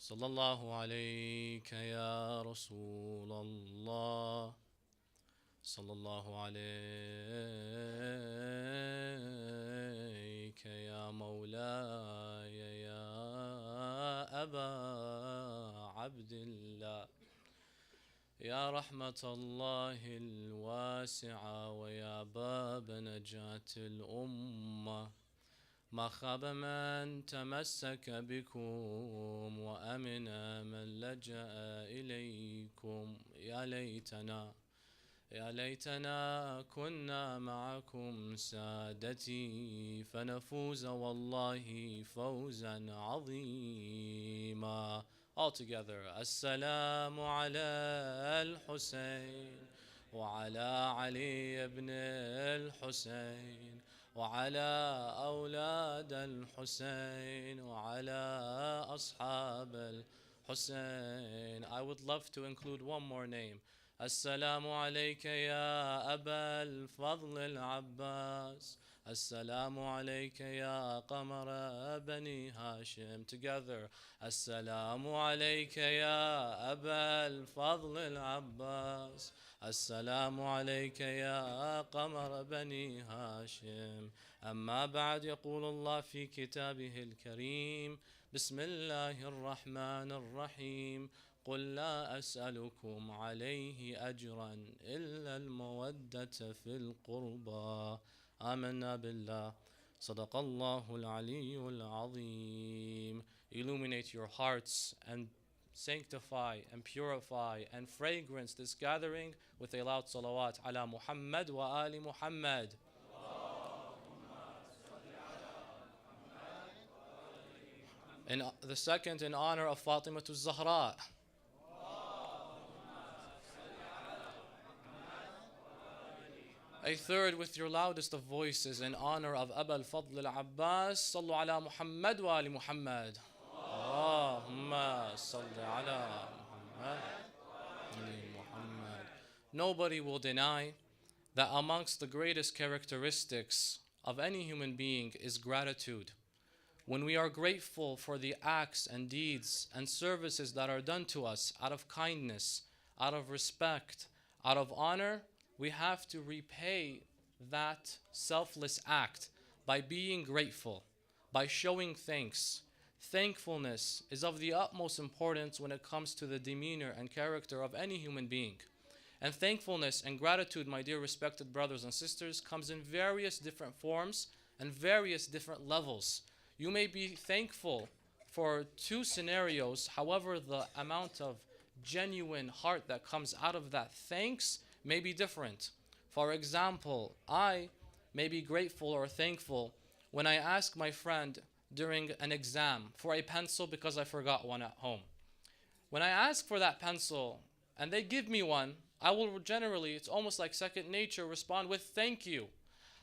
صلى الله عليك يا رسول الله. صلى الله عليك يا مولاي يا أبا عبد الله. يا رحمة الله الواسعة ويا باب نجاة الأمة، ما خاب من تمسك بكم وأمن من لجأ إليكم. يا ليتنا كنا معكم سادتي، فنفوز والله فوزا عظيما. All together. السلام على الحسين وعلى علي بن الحسين وعلى أولاد الحسين وعلى أصحاب الحسين. I would love to include one more name. السلام عليك يا أبا الفضل العباس. السلام عليك يا قمر بني هاشم. Together. السلام عليك يا أبا الفضل العباس. السلام عليك يا قمر بني هاشم. أما بعد، يقول الله في كتابه الكريم: بسم الله الرحمن الرحيم. قل لا أسألكم عليه أجرا إلا المودة في القربى. آمنا بالله. صدق الله العلي العظيم. Illuminate your hearts and sanctify and purify and fragrance this gathering with a loud salawat ala Muhammad wa ali Muhammad. And the second, in honor of Fatima Zahra. A third, with your loudest of voices, in honor of Abu al-Fadl al-Abbas. Sallu ala Muhammad wa ali Muhammad. Allahumma salli ala Muhammad wa ali Muhammad. Nobody will deny that amongst the greatest characteristics of any human being is gratitude. When we are grateful for the acts and deeds and services that are done to us out of kindness, out of respect, out of honor, we have to repay that selfless act by being grateful, by showing thanks. Thankfulness is of the utmost importance when it comes to the demeanor and character of any human being. And thankfulness and gratitude, my dear respected brothers and sisters, comes in various different forms and various different levels. You may be thankful for two scenarios, however, the amount of genuine heart that comes out of that thanks may be different. For example, I may be grateful or thankful when I ask my friend during an exam for a pencil because I forgot one at home. When I ask for that pencil and they give me one, I will generally, it's almost like second nature, respond with thank you.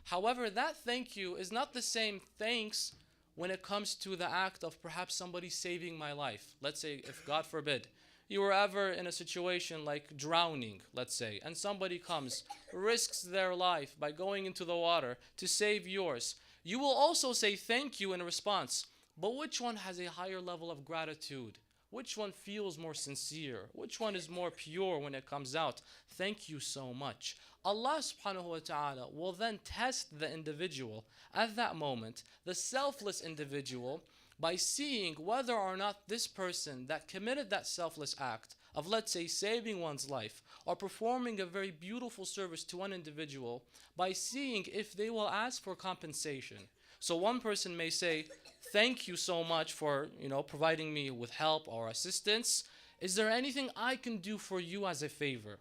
However, that thank you is not the same thanks when it comes to the act of perhaps somebody saving my life. Let's say, if God forbid, you were ever in a situation like drowning, let's say, and somebody comes, risks their life by going into the water to save yours. You will also say thank you in response. But which one has a higher level of gratitude? Which one feels more sincere? Which one is more pure when it comes out? Thank you so much. Allah subhanahu wa ta'ala will then test the individual at that moment, the selfless individual, by seeing whether or not this person that committed that selfless act of, let's say, saving one's life or performing a very beautiful service to one individual, by seeing if they will ask for compensation. So one person may say, thank you so much for, providing me with help or assistance. Is there anything I can do for you as a favor?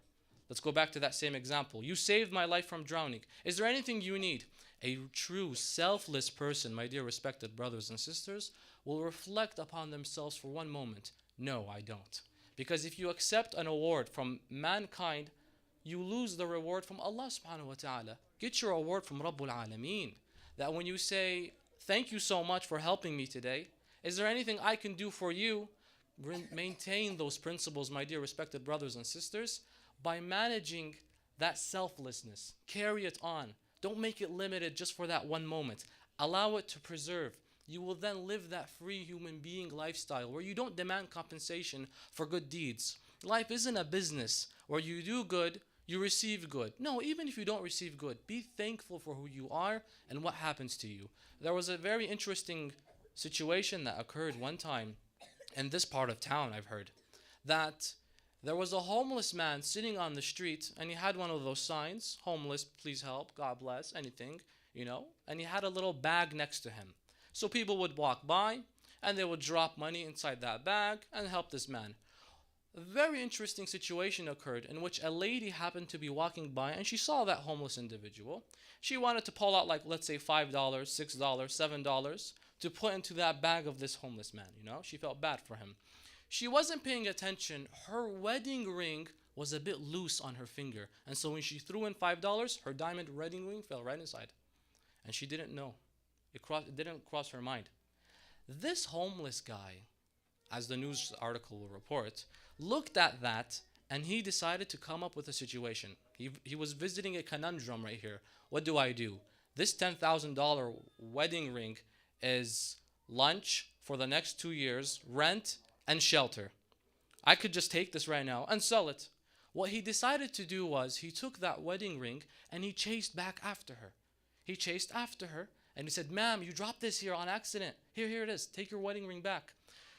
Let's go back to that same example. You saved my life from drowning. Is there anything you need? A true selfless person, my dear respected brothers and sisters, will reflect upon themselves for one moment. No, I don't. Because if you accept an award from mankind, you lose the reward from Allah subhanahu wa ta'ala. Get your award from Rabbul Alameen. That when you say, thank you so much for helping me today, is there anything I can do for you? Maintain those principles, my dear respected brothers and sisters, by managing that selflessness. Carry it on. Don't make it limited just for that one moment. Allow it to preserve you will then live that free human being lifestyle where you don't demand compensation for good deeds. Life isn't a business where you do good, you receive good. No, even if you don't receive good, be thankful for who you are and what happens to you. There was a very interesting situation that occurred one time in this part of town, I've heard, that there was a homeless man sitting on the street and he had one of those signs, homeless, please help, God bless, anything, and he had a little bag next to him. So people would walk by and they would drop money inside that bag and help this man. A very interesting situation occurred in which a lady happened to be walking by and she saw that homeless individual. She wanted to pull out, like, let's say $5, $6, $7 to put into that bag of this homeless man. She felt bad for him. She wasn't paying attention. Her wedding ring was a bit loose on her finger. And so when she threw in $5, her diamond wedding ring fell right inside. And she didn't know. It didn't cross her mind. This homeless guy, as the news article will report, looked at that and he decided to come up with a situation. He was visiting a conundrum right here. What do I do? This $10,000 wedding ring is lunch for the next 2 years, rent, and shelter. I could just take this right now and sell it. What he decided to do was he took that wedding ring and he chased back after her. He chased after her and he said, "Ma'am, you dropped this here on accident. Here it is. Take your wedding ring back."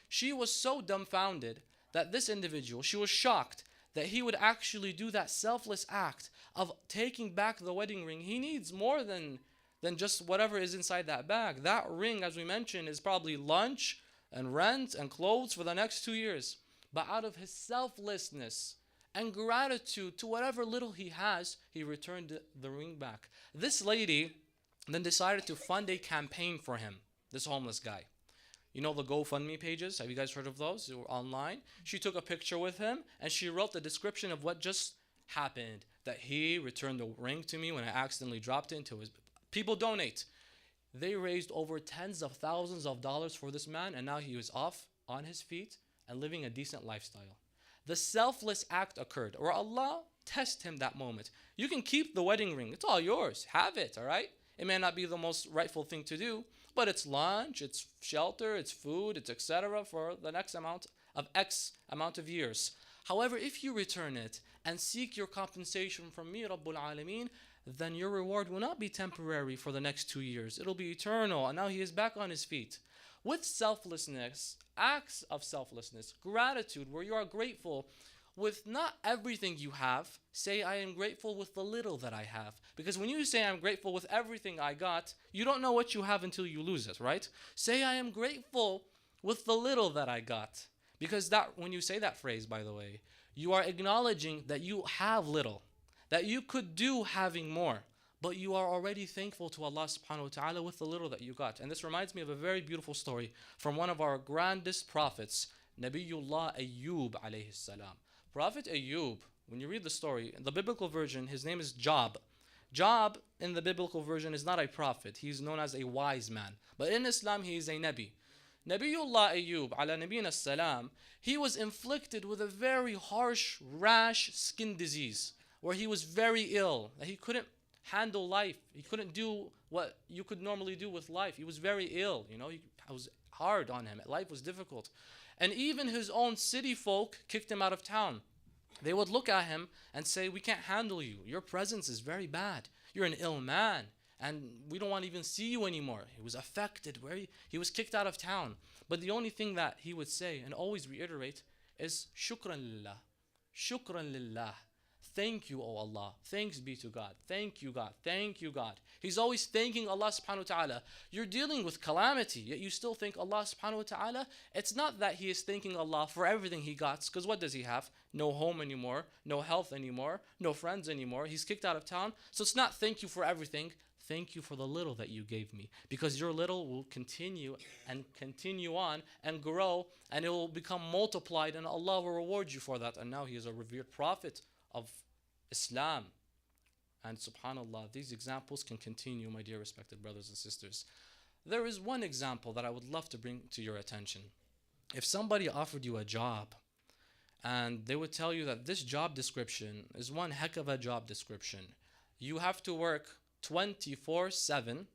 She was so dumbfounded that this individual, she was shocked that he would actually do that selfless act of taking back the wedding ring. He needs more than just whatever is inside that bag. That ring, as we mentioned, is probably lunch and rent and clothes for the next 2 years. But out of his selflessness and gratitude to whatever little he has, he returned the ring back. This lady then decided to fund a campaign for him, this homeless guy. The GoFundMe pages? Have you guys heard of those? They were online. She took a picture with him and she wrote the description of what just happened. That he returned the ring to me when I accidentally dropped it into his... People donate. They raised over tens of thousands of dollars for this man, and now he was off on his feet and living a decent lifestyle. The selfless act occurred, or Allah test him that moment. You can keep the wedding ring. It's all yours. Have it, all right? It may not be the most rightful thing to do, but it's lunch, it's shelter, it's food, it's etc. for the next X amount of years. However, if you return it and seek your compensation from me, Rabbul Alameen, then your reward will not be temporary for the next 2 years. It'll be eternal. And now he is back on his feet. With selflessness, acts of selflessness, gratitude, where you are grateful with not everything you have. Say, I am grateful with the little that I have. Because when you say I'm grateful with everything I got, you don't know what you have until you lose it, right? Say, I am grateful with the little that I got. Because when you say that phrase, by the way, you are acknowledging that you have little, that you could do having more, but you are already thankful to Allah subhanahu wa ta'ala with the little that you got. And this reminds me of a very beautiful story from one of our grandest prophets, Nabiyullah Ayyub alayhi salam. Prophet Ayyub, when you read the story, in the biblical version, his name is Job. Job, in the biblical version, is not a prophet. He's known as a wise man. But in Islam, he is a Nabi. Nabiyullah Ayyub, ala nabiyina salam, he was inflicted with a very harsh, rash skin disease, where he was very ill. He couldn't handle life. He couldn't do what you could normally do with life. He was very ill. It was hard on him. Life was difficult. And even his own city folk kicked him out of town. They would look at him and say, "We can't handle you. Your presence is very bad. You're an ill man. And we don't want to even see you anymore." He was affected. He was kicked out of town. But the only thing that he would say and always reiterate is, "Shukran lillah. Shukran lillah. Thank you, O Allah. Thanks be to God. Thank you, God. Thank you, God." He's always thanking Allah subhanahu wa ta'ala. You're dealing with calamity, yet you still thank Allah subhanahu wa ta'ala. It's not that he is thanking Allah for everything he got, because what does he have? No home anymore, no health anymore, no friends anymore. He's kicked out of town. So it's not thank you for everything. Thank you for the little that you gave me, because your little will continue and continue on and grow, and it will become multiplied, and Allah will reward you for that. And now he is a revered prophet of Islam. And subhanallah, these examples can continue, my dear respected brothers and sisters. There is one example that I would love to bring to your attention. If somebody offered you a job and they would tell you that this job description is one heck of a job description, you have to work 24/7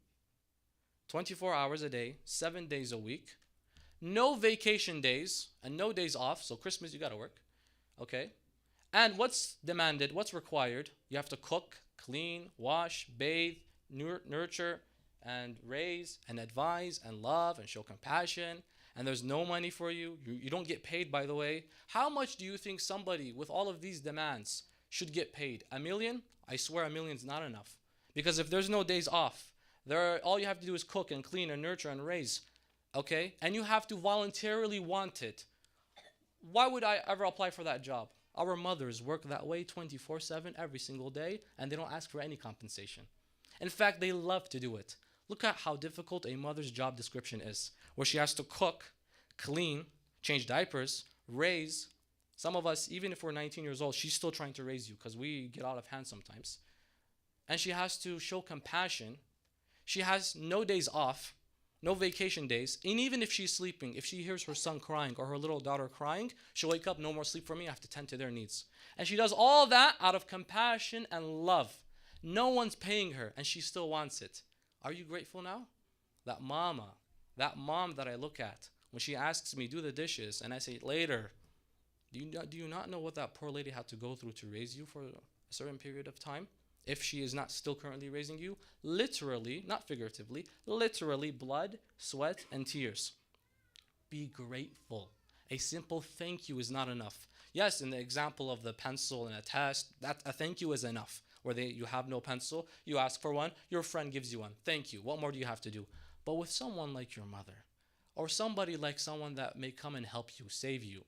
24 hours a day, 7 days a week, no vacation days and no days off. So Christmas, you got to work. Okay. And what's demanded, what's required? You have to cook, clean, wash, bathe, nurture, and raise, and advise, and love, and show compassion. And there's no money for you. You don't get paid, by the way. How much do you think somebody with all of these demands should get paid? $1 million? I swear $1 million is not enough. Because if there's no days off, all you have to do is cook and clean and nurture and raise. Okay? And you have to voluntarily want it. Why would I ever apply for that job? Our mothers work that way 24/7 every single day, and they don't ask for any compensation. In fact, they love to do it. Look at how difficult a mother's job description is, where she has to cook, clean, change diapers, raise. Some of us, even if we're 19 years old, she's still trying to raise you because we get out of hand sometimes. And she has to show compassion. She has no days off, no vacation days. And even if she's sleeping, if she hears her son crying or her little daughter crying, she'll wake up, no more sleep for me, I have to tend to their needs. And she does all that out of compassion and love. No one's paying her, and she still wants it. Are you grateful now? That mom that I look at, when she asks me, do the dishes, and I say, later, do you not know what that poor lady had to go through to raise you for a certain period of time? If she is not still currently raising you, literally, not figuratively, literally blood, sweat, and tears. Be grateful. A simple thank you is not enough. Yes, in the example of the pencil and a test, that a thank you is enough. Where you have no pencil, you ask for one, your friend gives you one. Thank you. What more do you have to do? But with someone like your mother, or somebody like someone that may come and help you, save you,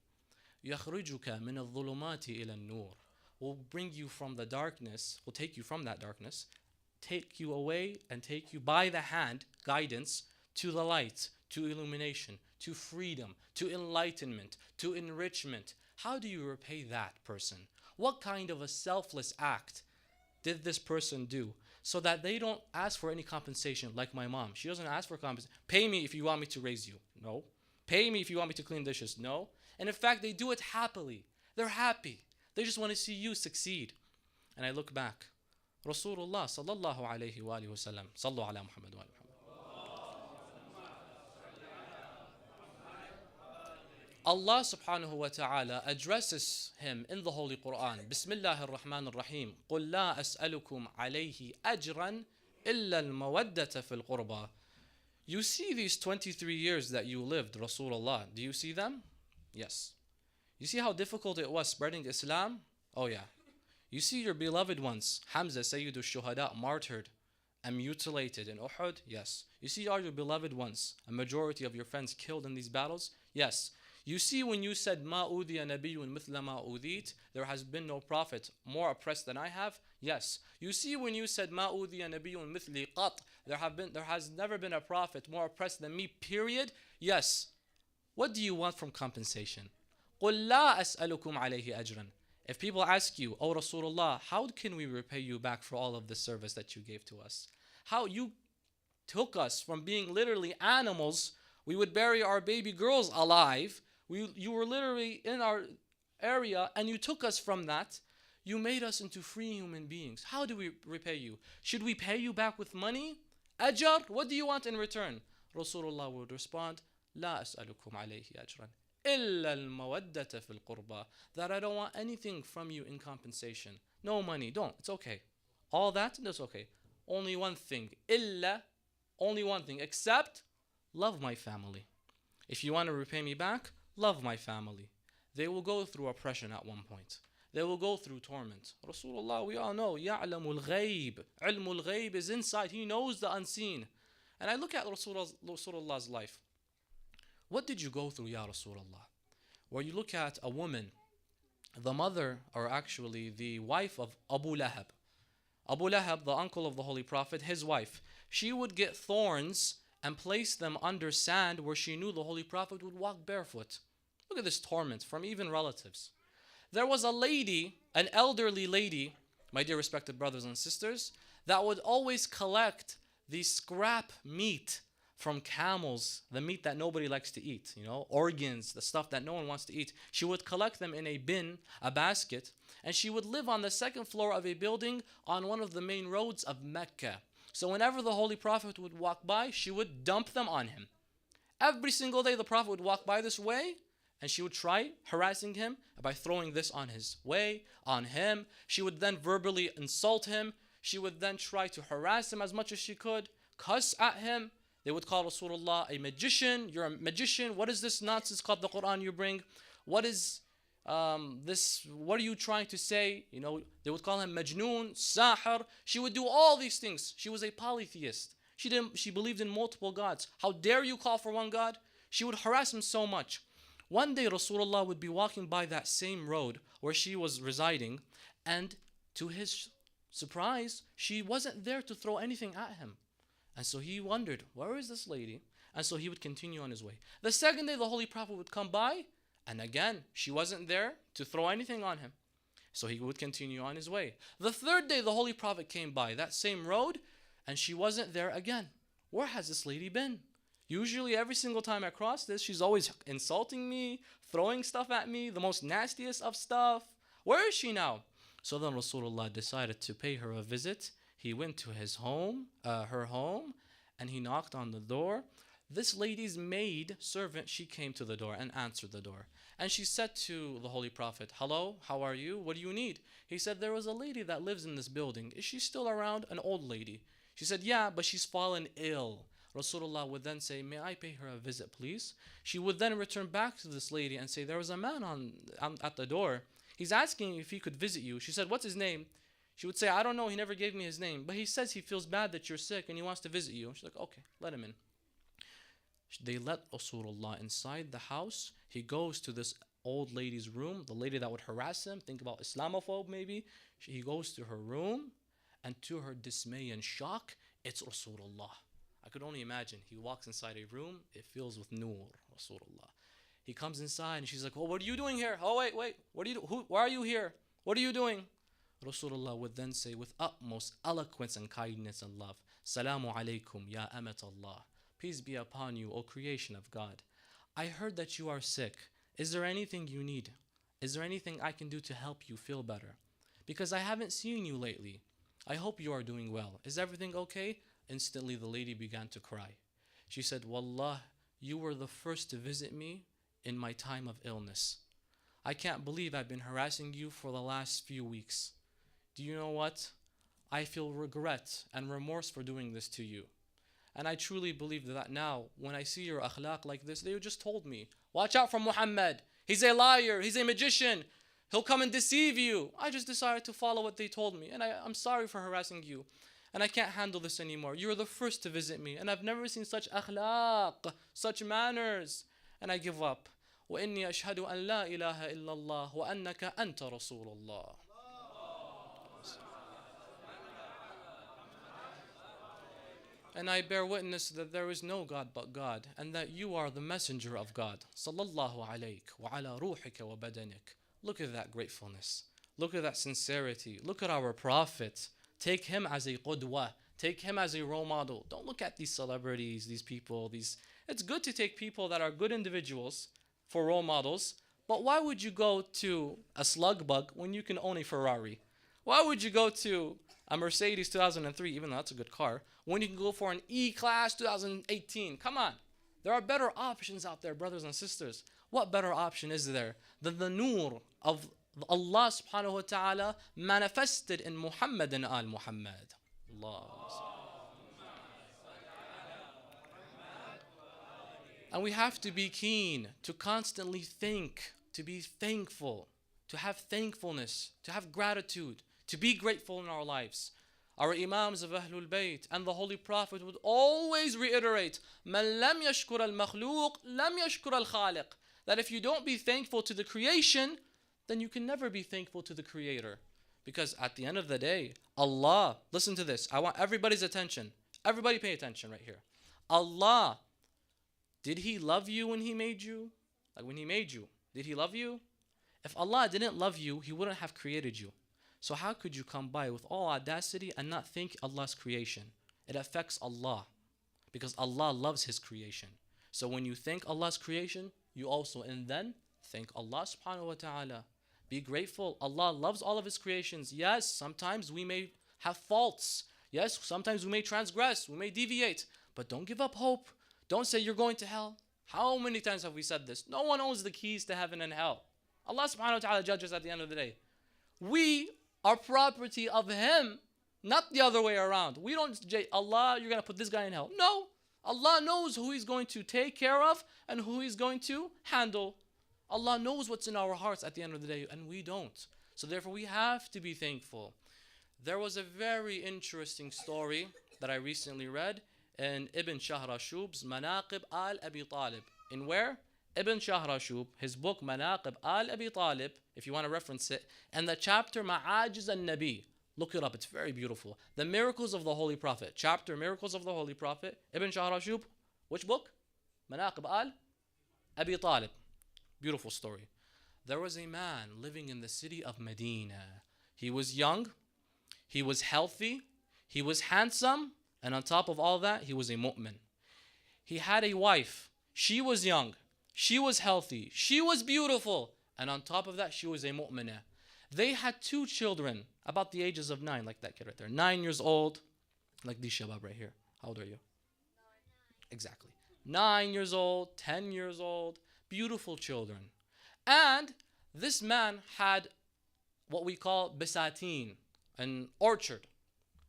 يَخْرِجُكَ مِنَ الظُّلُمَاتِ إِلَى النُّورِ, will bring you from the darkness, will take you from that darkness, take you away and take you by the hand, guidance, to the light, to illumination, to freedom, to enlightenment, to enrichment. How do you repay that person? What kind of a selfless act did this person do so that they don't ask for any compensation? Like my mom, she doesn't ask for compensation. Pay me if you want me to raise you. No. Pay me if you want me to clean dishes. No. And in fact, they do it happily. They're happy. They just want to see you succeed. And I look back. Rasulullah sallallahu alayhi wa alihi wa sallam. Sallu ala Muhammad wa ala Muhammad. Allah subhanahu wa ta'ala addresses him in the Holy Quran. Bismillahir Rahmanir Rahim. قُلْ لَا أَسْأَلُكُمْ عَلَيْهِ أَجْرًا إِلَّا الْمَوَدَّةَ فِي الْقُرْبَى. You see these 23 years that you lived, Rasulullah. Do you see them? Yes. You see how difficult it was spreading Islam? Oh yeah. You see your beloved ones, Hamza, Sayyidul Shuhada, martyred and mutilated in Uhud? Yes. You see all your beloved ones, a majority of your friends killed in these battles? Yes. You see when you said, مَا أُوذِيَ نَبِيٌّ مِثْلَ مَا أُوذِيتَ, there has been no prophet more oppressed than I have? Yes. You see when you said, مَا أُوذِيَ نَبِيٌّ مِثْلِ قَطْ, there has never been a prophet more oppressed than me, period? Yes. What do you want from compensation? قُلْ لَا أَسْأَلُكُمْ عَلَيْهِ أَجْرًا. If people ask you, oh Rasulullah, how can we repay you back for all of the service that you gave to us? How you took us from being literally animals. We would bury our baby girls alive. You were literally in our area and you took us from that. You made us into free human beings. How do we repay you? Should we pay you back with money? Ajr? What do you want in return? Rasulullah would respond, لا أسألكم عليه أجرا إلا المودة في القربى. That I don't want anything from you in compensation. No money, don't. It's okay. All that's okay. Only one thing. إلا, only one thing. Except love my family. If you want to repay me back, love my family. They will go through oppression at one point. They will go through torment. Rasulullah, we all know, يَعْلَمُ الْغَيْبِ. عِلْمُ الْغَيْبِ is inside. He knows the unseen. And I look at Rasulullah's life. What did you go through, Ya Rasulullah? Where you look at a woman, the mother, or actually the wife of Abu Lahab. Abu Lahab, the uncle of the Holy Prophet, his wife. She would get thorns and place them under sand where she knew the Holy Prophet would walk barefoot. Look at this torment from even relatives. There was a lady, an elderly lady, my dear respected brothers and sisters, that would always collect the scrap meat from camels, the meat that nobody likes to eat, organs, the stuff that no one wants to eat. She would collect them in a bin, a basket, and she would live on the second floor of a building on one of the main roads of Mecca. So whenever the Holy Prophet would walk by, she would dump them on him. Every single day the Prophet would walk by this way, and she would try harassing him by throwing this on his way, on him. She would then verbally insult him. She would then try to harass him as much as she could, cuss at him. They would call Rasulullah a magician. You're a magician. What is this nonsense called the Quran you bring? What is this? What are you trying to say? You know, they would call him Majnoon, Sahir. She would do all these things. She was a polytheist. She believed in multiple gods. How dare you call for one God? She would harass him so much. One day Rasulullah would be walking by that same road where she was residing, and to his surprise, she wasn't there to throw anything at him. And so he wondered, where is this lady? And so he would continue on his way. The second day, the Holy Prophet would come by, and again, she wasn't there to throw anything on him. So he would continue on his way. The third day, the Holy Prophet came by that same road, and she wasn't there again. Where has this lady been? Usually, every single time I cross this, she's always insulting me, throwing stuff at me, the most nastiest of stuff. Where is she now? So then Rasulullah decided to pay her a visit. He went to his home, her home, and he knocked on the door. This lady's maid servant, she came to the door and answered the door. And she said to the Holy Prophet, hello, how are you? What do you need? He said, there was a lady that lives in this building. Is she still around? An old lady. She said, yeah, but she's fallen ill. Rasulullah would then say, may I pay her a visit, please? She would then return back to this lady and say, there was a man at the door. He's asking if he could visit you. She said, what's his name? She would say, I don't know, he never gave me his name, but he says he feels bad that you're sick and he wants to visit you. She's like, okay, let him in. They let Rasulullah inside the house. He goes to this old lady's room, the lady that would harass him. Think about Islamophobe maybe. He goes to her room, and to her dismay and shock, it's Rasulullah. I could only imagine. He walks inside a room, it fills with Noor, Rasulullah. He comes inside and she's like, well, what are you doing here? Oh, wait, what are you doing? Why are you here? What are you doing? Rasulullah would then say with utmost eloquence and kindness and love, Salamu alaykum ya amat Allah. Peace be upon you, O creation of God. I heard that you are sick. Is there anything you need? Is there anything I can do to help you feel better? Because I haven't seen you lately. I hope you are doing well. Is everything okay? Instantly the lady began to cry. She said, Wallah, you were the first to visit me in my time of illness. I can't believe I've been harassing you for the last few weeks. Do you know what? I feel regret and remorse for doing this to you. And I truly believe that now, when I see your akhlaq like this, they just told me, watch out for Muhammad. He's a liar. He's a magician. He'll come and deceive you. I just decided to follow what they told me. And I'm sorry for harassing you. And I can't handle this anymore. You were the first to visit me. And I've never seen such akhlaq, such manners. And I give up. وإني أشهد أن لا إله إلا الله وأنك أنت رسول الله. And I bear witness that there is no God but God, and that you are the messenger of God. Sallallahu alayk wa ala ruhika wa badanik. Look at that gratefulness. Look at that sincerity. Look at our Prophet. Take him as a qudwa. Take him as a role model. Don't look at these celebrities, these people. It's good to take people that are good individuals for role models, but why would you go to a slug bug when you can own a Ferrari? Why would you go to a Mercedes 2003, even though that's a good car, when you can go for an E-Class 2018? Come on. There are better options out there, brothers and sisters. What better option is there than the Noor of Allah subhanahu wa ta'ala manifested in Muhammad and Al Muhammad? Allah. And we have to be keen to constantly think, to be thankful, to have thankfulness, to have gratitude, to be grateful in our lives. Our Imams of Ahlul Bayt and the Holy Prophet would always reiterate, مَنْ لَمْ يَشْكُرَ الْمَخْلُوقِ لَمْ يَشْكُرَ الْخَالِقِ. That if you don't be thankful to the creation, then you can never be thankful to the Creator. Because at the end of the day, Allah, listen to this. I want everybody's attention. Everybody pay attention right here. Allah, did He love you when He made you? Like when He made you, did He love you? If Allah didn't love you, He wouldn't have created you. So how could you come by with all audacity and not thank Allah's creation? It affects Allah because Allah loves His creation. So when you thank Allah's creation, you also and then thank Allah subhanahu wa ta'ala. Be grateful. Allah loves all of His creations. Yes, sometimes we may have faults. Yes, sometimes we may transgress, we may deviate, but don't give up hope. Don't say you're going to hell. How many times have we said this? No one owns the keys to heaven and hell. Allah subhanahu wa ta'ala judges at the end of the day. We are property of Him, not the other way around. We don't say, Allah, you're going to put this guy in hell. No. Allah knows who He's going to take care of and who He's going to handle. Allah knows what's in our hearts at the end of the day, and we don't. So therefore, we have to be thankful. There was a very interesting story that I recently read in Ibn Shahrashub's Manaqib al-Abi Talib. In where? Ibn Shahrashub, his book Manaqib al-Abi Talib, if you want to reference it, and the chapter Ma'ajiz al-Nabi. Look it up, it's very beautiful. The Miracles of the Holy Prophet. Chapter Miracles of the Holy Prophet. Ibn Shahrashub, which book? Manaqib al-Abi Talib. Beautiful story. There was a man living in the city of Medina. He was young, he was healthy, he was handsome, and on top of all that, he was a mu'min. He had a wife. She was young, she was healthy, she was beautiful, and on top of that, she was a mu'minah. They had 2 children, about the ages of 9, like that kid right there. 9 years old, like these shabab right here. How old are you? 9. Exactly. 9 years old, 10 years old, beautiful children. And this man had what we call bisatin, an orchard.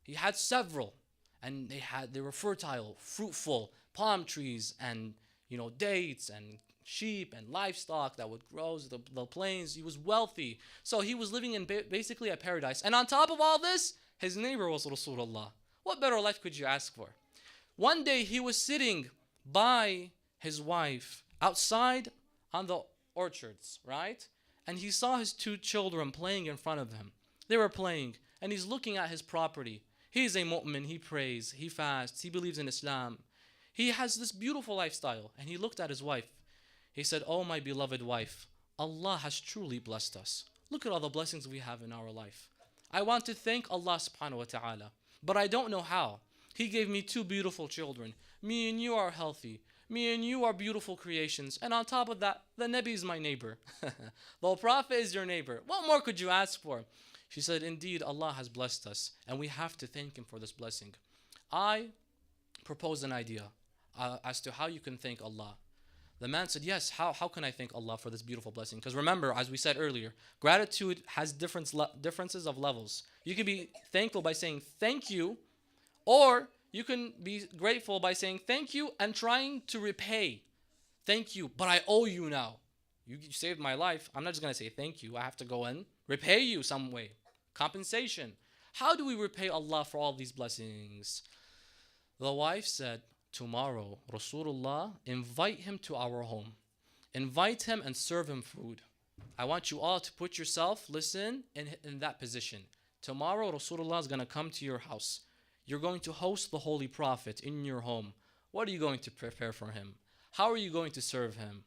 He had several, and they were fertile, fruitful, palm trees and dates and sheep and livestock that would grow the plains. He was wealthy. So he was living in basically a paradise. And on top of all this, his neighbor was Rasulullah. What better life could you ask for? One day he was sitting by his wife outside on the orchards, right? And he saw his 2 children playing in front of him. They were playing, and he's looking at his property. He's a mu'min, he prays, he fasts, he believes in Islam. He has this beautiful lifestyle. And he looked at his wife. He said, "Oh, my beloved wife, Allah has truly blessed us. Look at all the blessings we have in our life. I want to thank Allah subhanahu wa ta'ala, but I don't know how. He gave me 2 beautiful children. Me and you are healthy. Me and you are beautiful creations. And on top of that, the Nabi is my neighbor. The Prophet is your neighbor. What more could you ask for?" She said, "Indeed, Allah has blessed us, and we have to thank Him for this blessing. I propose an idea as to how you can thank Allah." The man said, "Yes, how can I thank Allah for this beautiful blessing?" Because remember, as we said earlier, gratitude has differences of levels. You can be thankful by saying thank you, or you can be grateful by saying thank you and trying to repay. Thank you, but I owe you now. You saved my life. I'm not just going to say thank you. I have to go and repay you some way. Compensation. How do we repay Allah for all these blessings? The wife said, "Tomorrow, Rasulullah, invite him to our home. Invite him and serve him food. I want you all to put yourself, listen, in that position. Tomorrow, Rasulullah is going to come to your house. You're going to host the Holy Prophet in your home. What are you going to prepare for him? How are you going to serve him?"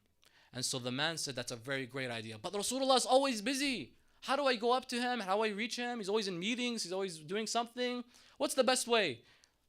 And so the man said, "That's a very great idea. But Rasulullah is always busy. How do I go up to him? How do I reach him? He's always in meetings. He's always doing something. What's the best way?"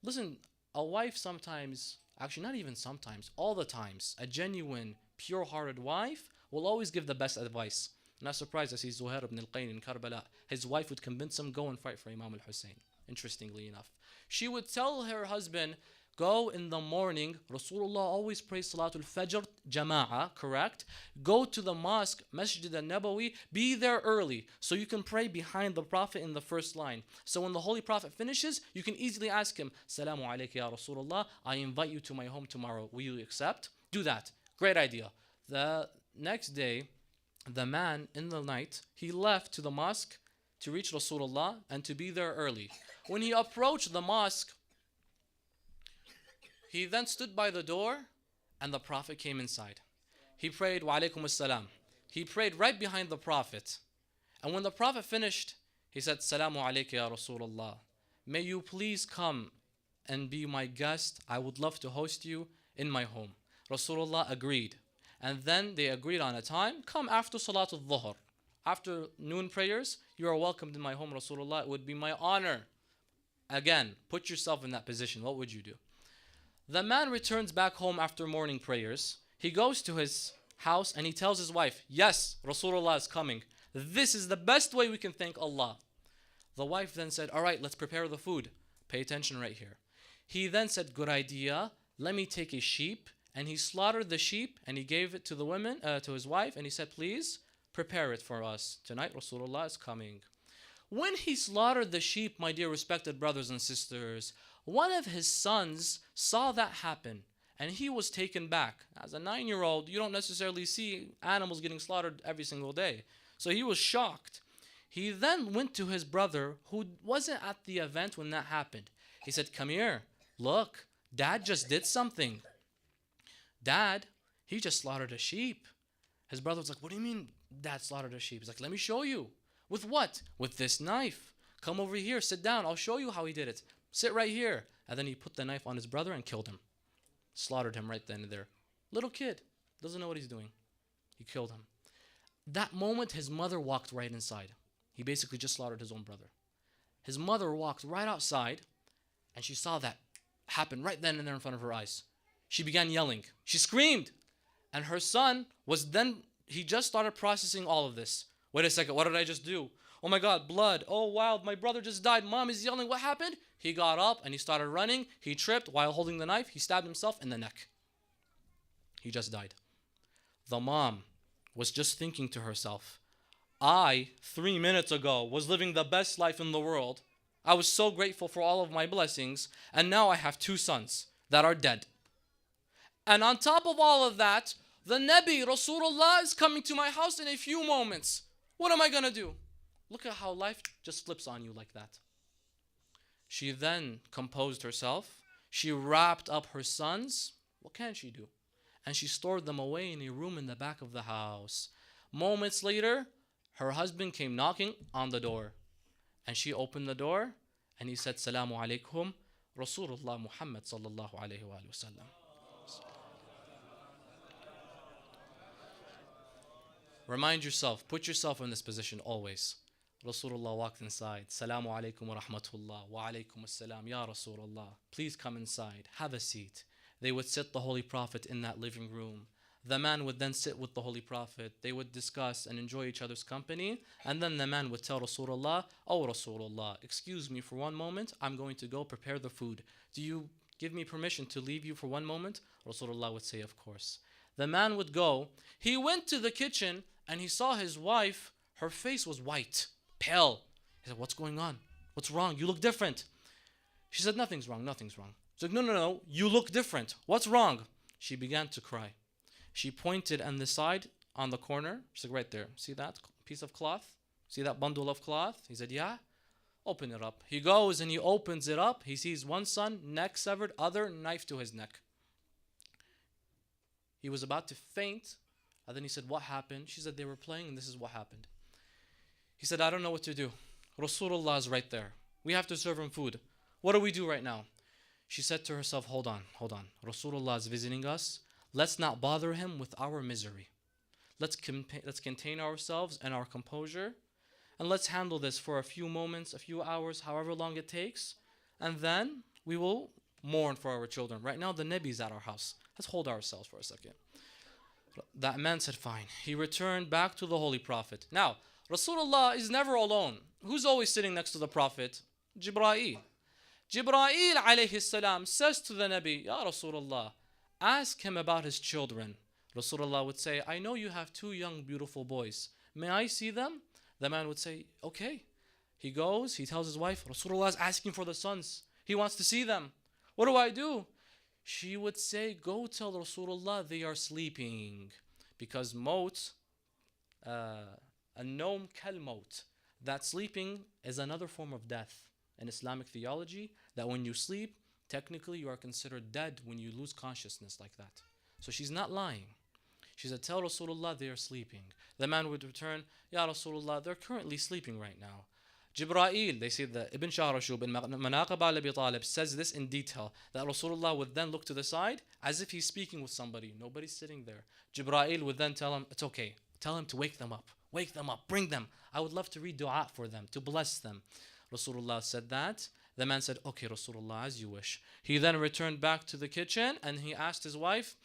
Listen, a wife sometimes, actually not even sometimes, all the times, a genuine, pure-hearted wife will always give the best advice. Not surprised to see Zuhair ibn al-Qayn in Karbala. His wife would convince him, "Go and fight for Imam al-Hussein." Interestingly enough. She would tell her husband, "Go in the morning. Rasulullah always prays Salatul Fajr, Jama'ah, correct? Go to the mosque, Masjid al-Nabawi. Be there early so you can pray behind the Prophet in the first line. So when the Holy Prophet finishes, you can easily ask him, 'Salamu alayka ya Rasulullah. I invite you to my home tomorrow. Will you accept?'" Do that. Great idea. The next day, the man in the night, he left to the mosque to reach Rasulullah and to be there early. When he approached the mosque, he then stood by the door and the Prophet came inside. He prayed, "Wa alaykum as-salam." He prayed right behind the Prophet. And when the Prophet finished, he said, "Salamu alayka ya Rasulullah. May you please come and be my guest. I would love to host you in my home." Rasulullah agreed. And then they agreed on a time. "Come after Salatul Dhuhr. After noon prayers, you are welcomed in my home, Rasulullah. It would be my honor." Again, put yourself in that position. What would you do? The man returns back home after morning prayers. He goes to his house and he tells his wife, "Yes, Rasulullah is coming. This is the best way we can thank Allah." The wife then said, "All right, let's prepare the food." Pay attention right here. He then said, good idea. Let me take a sheep. And he slaughtered the sheep and he gave it to the woman, to his wife. And he said, please prepare it for us. Tonight Rasulullah is coming. When he slaughtered the sheep, my dear respected brothers and sisters, one of his sons saw that happen. And he was taken back. As a 9-year-old, you don't necessarily see animals getting slaughtered every single day. So he was shocked. He then went to his brother who wasn't at the event when that happened. He said, come here. Look, Dad just did something. Dad, he just slaughtered a sheep. His brother was like, what do you mean Dad slaughtered a sheep? He's like, let me show you. With what? With this knife. Come over here, sit down. I'll show you how he did it. Sit right here. And then he put the knife on his brother and killed him. Slaughtered him right then and there. Little kid, doesn't know what he's doing. He killed him. That moment, his mother walked right inside. He basically just slaughtered his own brother. His mother walked right outside and she saw that happen right then and there in front of her eyes. She began yelling. She screamed. And her son was then, he just started processing all of this. Wait a second, what did I just do? Oh my God, blood. Oh wow, my brother just died. Mom is yelling, what happened? He got up and he started running. He tripped while holding the knife. He stabbed himself in the neck. He just died. The mom was just thinking to herself, I, 3 minutes ago, was living the best life in the world. I was so grateful for all of my blessings. And now I have 2 sons that are dead. And on top of all of that, the Nabi, Rasulullah, is coming to my house in a few moments. What am I going to do? Look at how life just flips on you like that. She then composed herself. She wrapped up her sons. What can she do? And she stored them away in a room in the back of the house. Moments later, her husband came knocking on the door. And she opened the door and he said, Salamu alaikum, Rasulullah Muhammad sallallahu alayhi wa sallam. Remind yourself, put yourself in this position always. Rasulullah walked inside. Salamu alaikum wa rahmatullah. Wa alaikum assalam. Ya Rasulullah. Please come inside. Have a seat. They would sit the Holy Prophet in that living room. The man would then sit with the Holy Prophet. They would discuss and enjoy each other's company. And then the man would tell Rasulullah, oh Rasulullah, excuse me for one moment. I'm going to go prepare the food. Do you give me permission to leave you for one moment? Rasulullah would say, of course. The man would go. He went to the kitchen and he saw his wife. Her face was white, pale. He said, what's going on? What's wrong? You look different. She said, nothing's wrong, nothing's wrong. He's like, no, you look different. What's wrong? She began to cry. She pointed on the side, on the corner. She's like, right there. See that piece of cloth? See that bundle of cloth? He said, yeah. Open it up. He goes and he opens it up. He sees one son, neck severed, other knife to his neck. He was about to faint. And then he said, what happened? She said, they were playing and this is what happened. He said, I don't know what to do. Rasulullah is right there. We have to serve him food. What do we do right now? She said to herself, hold on. Rasulullah is visiting us. Let's not bother him with our misery. Let's contain ourselves and our composure. And let's handle this for a few moments, a few hours, however long it takes. And then we will mourn for our children. Right now, the Nabi's at our house. Let's hold ourselves for a second. That man said, fine. He returned back to the Holy Prophet. Now, Rasulullah is never alone. Who's always sitting next to the Prophet? Jibreel. Jibreel alayhi salam says to the Nabi, Ya Rasulullah, ask him about his children. Rasulullah would say, I know you have 2 young beautiful boys. May I see them? The man would say, okay. He goes, he tells his wife, Rasulullah is asking for the sons. He wants to see them. What do I do? She would say, go tell Rasulullah they are sleeping. Because maut, an-nawm kal-maut, that sleeping is another form of death. In Islamic theology, that when you sleep, technically you are considered dead when you lose consciousness like that. So she's not lying. She said, tell Rasulullah they are sleeping. The man would return, Ya Rasulullah, they're currently sleeping right now. Jibreel, they say that Ibn Shahrashub in Manaqib al-Abi Talib says this in detail, that Rasulullah would then look to the side as if he's speaking with somebody. Nobody's sitting there. Jibreel would then tell him, it's okay. Tell him to wake them up. Wake them up. Bring them. I would love to read dua for them, to bless them. Rasulullah said that. The man said, okay, Rasulullah, as you wish. He then returned back to the kitchen and he asked his wife,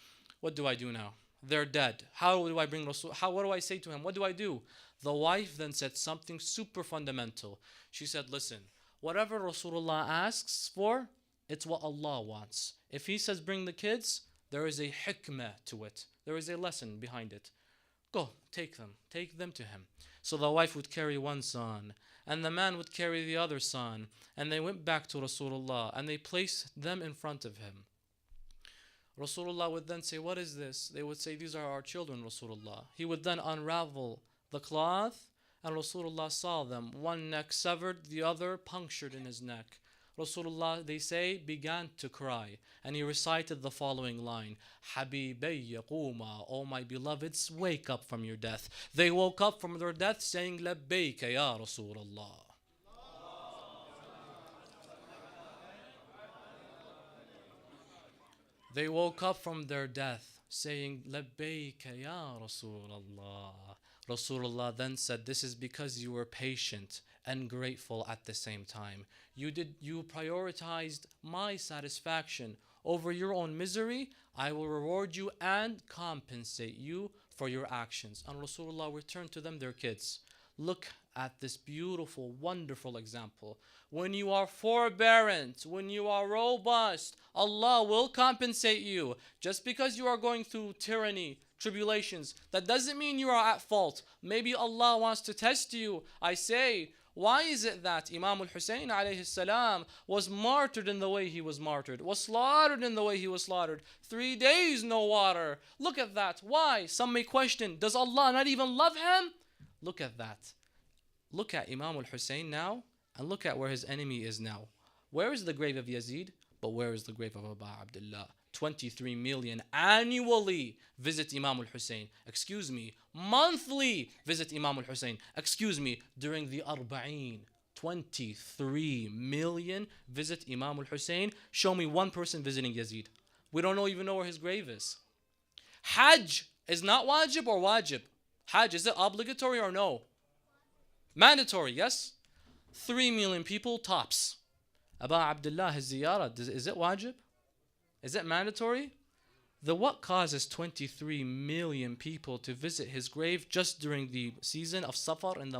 what do I do now? They're dead. How do I bring Rasul? What do I say to him? What do I do? The wife then said something super fundamental. She said, listen, Whatever Rasulullah asks for, it's what Allah wants. If he says bring the kids, there is a hikmah to it. There is a lesson behind it. Go, take them to him. So the wife would carry one son, and the man would carry the other son, and they went back to Rasulullah, and they placed them in front of him. Rasulullah would then say, what is this? They would say, these are our children, Rasulullah. He would then unravel the cloth, and Rasulullah saw them, one neck severed, the other punctured in his neck. Rasulullah, they say, began to cry, and he recited the following line, Habibay yaquma, O my beloveds, wake up from your death. They woke up from their death saying, Labbayka ya Rasulullah. They woke up from their death saying, Labbayka ya Rasulullah. Rasulullah then said, this is because you were patient and grateful at the same time. You prioritized my satisfaction over your own misery. I will reward you and compensate you for your actions. And Rasulullah returned to them their kids. Look at this beautiful, wonderful example. When you are forbearant, when you are robust, Allah will compensate you. Just because you are going through tyranny, tribulations, that doesn't mean you are at fault. Maybe Allah wants to test you. I say, why is it that Imam al-Hussein alayhi salam was martyred in the way he was martyred, was slaughtered in the way he was slaughtered? 3 days no water. Look at that. Why? Some may question, does Allah not even love him? Look at that. Look at Imam al-Hussein now, and look at where his enemy is now. Where is the grave of Yazid? But where is the grave of Abu Abdullah? 23 million annually visit Imam al-Hussein. Excuse me, monthly visit Imam al-Hussein. Excuse me, during the Arba'een, 23 million visit Imam al-Hussein. Show me one person visiting Yazid. We don't even know where his grave is. Hajj is not wajib or wajib? Hajj, is it obligatory or no? Mandatory, yes? 3 million people tops. Abu Abdullah, his ziyarah, is it wajib? Is it mandatory? What causes 23 million people to visit his grave just during the season of Safar and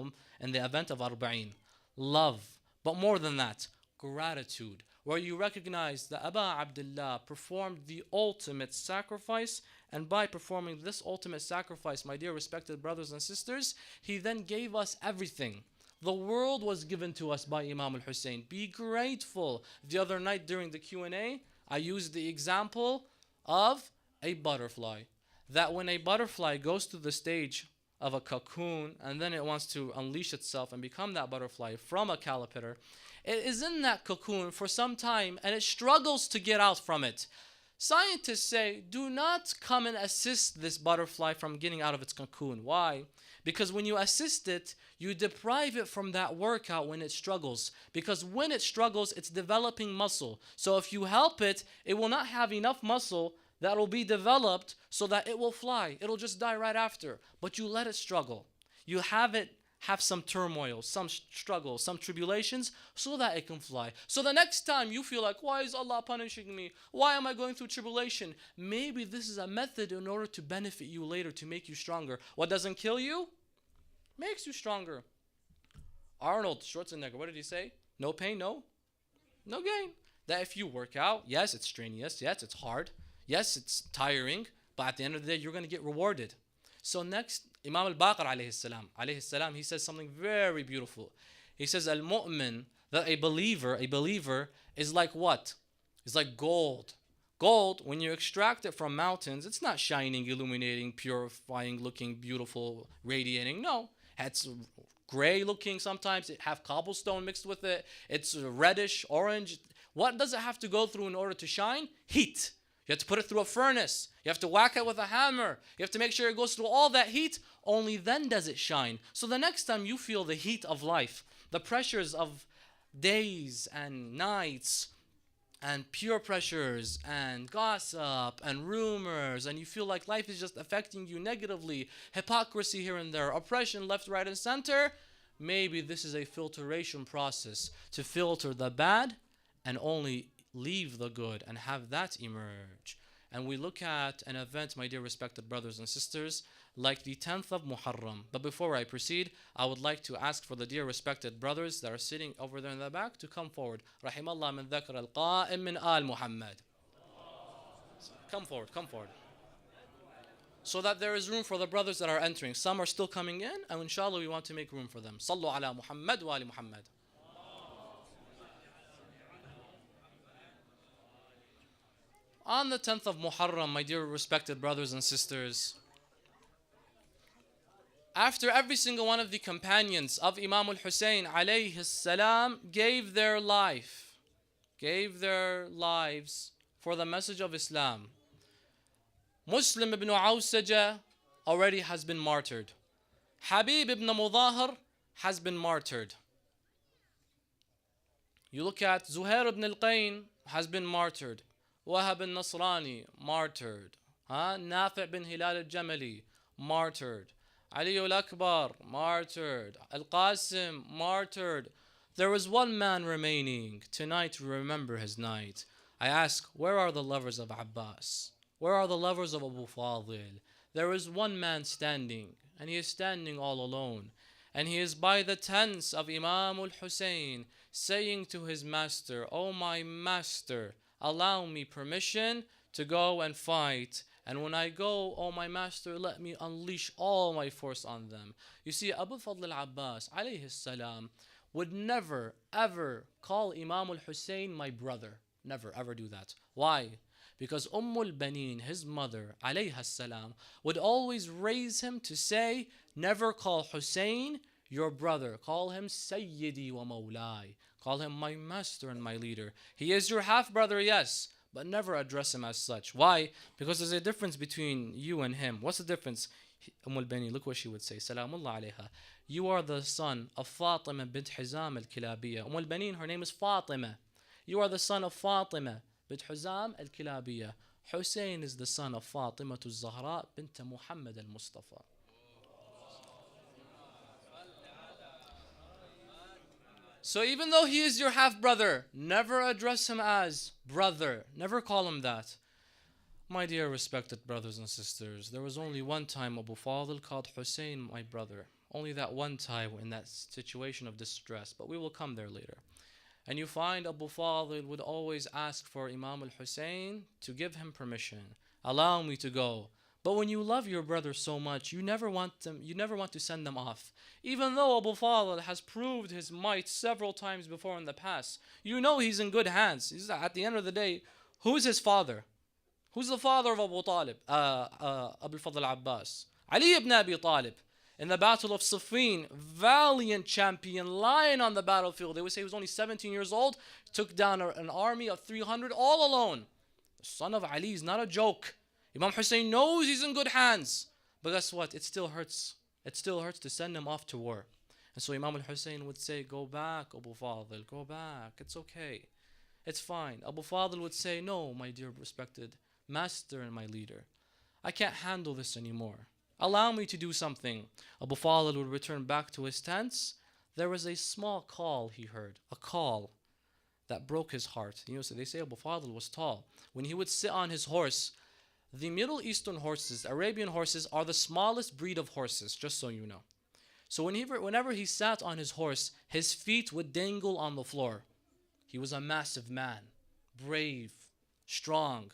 the event of Arba'een? Love. But more than that, gratitude. Where you recognize that Abu Abdullah performed the ultimate sacrifice, and by performing this ultimate sacrifice, my dear respected brothers and sisters, he then gave us everything. The world was given to us by Imam al-Hussein. Be grateful. The other night during the Q&A, I used the example of a butterfly. That when a butterfly goes to the stage of a cocoon and then it wants to unleash itself and become that butterfly from a caterpillar, it is in that cocoon for some time and it struggles to get out from it. Scientists say, do not come and assist this butterfly from getting out of its cocoon. Why? Because when you assist it, you deprive it from that workout when it struggles. Because when it struggles, it's developing muscle. So if you help it, it will not have enough muscle that will be developed so that it will fly. It'll just die right after. But you let it struggle. You have it have some turmoil, some struggle, some tribulations, so that it can fly. So the next time you feel like, why is Allah punishing me? Why am I going through tribulation? Maybe this is a method in order to benefit you later, to make you stronger. What doesn't kill you makes you stronger. Arnold Schwarzenegger, what did he say? No pain, no gain. That if you work out, yes, it's strenuous, yes, it's hard, yes, it's tiring, but at the end of the day, you're going to get rewarded. So next, Imam al-Baqir alayhi salam, he says something very beautiful. He says, al-mu'min, that a believer is like what? It's like gold. Gold, when you extract it from mountains, it's not shining, illuminating, purifying, looking beautiful, radiating. No, it's gray looking sometimes. It have cobblestone mixed with it. It's reddish, orange. What does it have to go through in order to shine? Heat. You have to put it through a furnace. You have to whack it with a hammer. You have to make sure it goes through all that heat. Only then does it shine. So the next time you feel the heat of life, the pressures of days and nights, and peer pressures and gossip and rumors, and you feel like life is just affecting you negatively, hypocrisy here and there, oppression left, right, and center, maybe this is a filtration process to filter the bad and only leave the good and have that emerge. And we look at an event, my dear respected brothers and sisters, like the 10th of Muharram. But before I proceed, I would like to ask for the dear respected brothers that are sitting over there in the back to come forward. Rahimallah min dhakar al-qa'im min al Muhammad. Come forward, come forward. So that there is room for the brothers that are entering. Some are still coming in, and inshallah we want to make room for them. Sallu ala Muhammad wa ali Muhammad. On the 10th of Muharram, my dear respected brothers and sisters, after every single one of the companions of Imam al-Hussein alayhi salam gave their lives for the message of Islam, Muslim ibn Awsaja already has been martyred. Habib ibn Mudahar has been martyred. You look at Zuhair ibn al-Qayn has been martyred. Wahab al-Nasrani, martyred. Nafi' bin Hilal al-Jamali, martyred. Ali al-Akbar, martyred. Al-Qasim, martyred. There was one man remaining. Tonight we remember his night. I ask, where are the lovers of Abbas? Where are the lovers of Abu Fadil? There is one man standing, and he is standing all alone. And he is by the tents of Imam al-Hussein, saying to his master, "Oh my master, allow me permission to go and fight. And when I go, oh my master, let me unleash all my force on them." You see, Abu Fadl al-Abbas, alayhi salam, would never, ever call Imam al-Hussein my brother. Never, ever do that. Why? Because al-Banin, his mother, alayha salam, would always raise him to say, never call Hussein your brother. Call him Sayyidi wa Mawlai. Call him my master and my leader. He is your half-brother, yes, but never address him as such. Why? Because there's a difference between you and him. What's the difference? Banin, look what she would say. Salamullah alayha. You are the son of Fatima bint Hizam al-Kilabiyya. Banin, her name is Fatima. You are the son of Fatima bint Hizam al-Kilabiyya. Hussein is the son of Fatima al-Zahra bint Muhammad al-Mustafa. So even though he is your half-brother, never address him as brother. Never call him that. My dear respected brothers and sisters, there was only one time Abu Fadl called Hussein my brother. Only that one time in that situation of distress. But we will come there later. And you find Abu Fadl would always ask for Imam al-Hussein to give him permission. Allow me to go. But when you love your brother so much, you never want to send them off. Even though Abu Fadl has proved his might several times before in the past, you know he's in good hands. At the end of the day, who's his father? Who's the father of Abu Talib? Abu Fadl Abbas. Ali ibn Abi Talib. In the Battle of Siffin, valiant champion, lying on the battlefield. They would say he was only 17 years old, took down an army of 300 all alone. The son of Ali is not a joke. Imam Hussein knows he's in good hands. But guess what? It still hurts. It still hurts to send him off to war. And so Imam al-Hussein would say, go back, Abu Fadl, go back. It's okay. It's fine. Abu Fadl would say, no, my dear respected master and my leader. I can't handle this anymore. Allow me to do something. Abu Fadl would return back to his tents. There was a small call he heard. A call that broke his heart. You know, so they say Abu Fadl was tall. When he would sit on his horse, the Middle Eastern horses, Arabian horses, are the smallest breed of horses, just so you know. So whenever he sat on his horse, his feet would dangle on the floor. He was a massive man, brave, strong,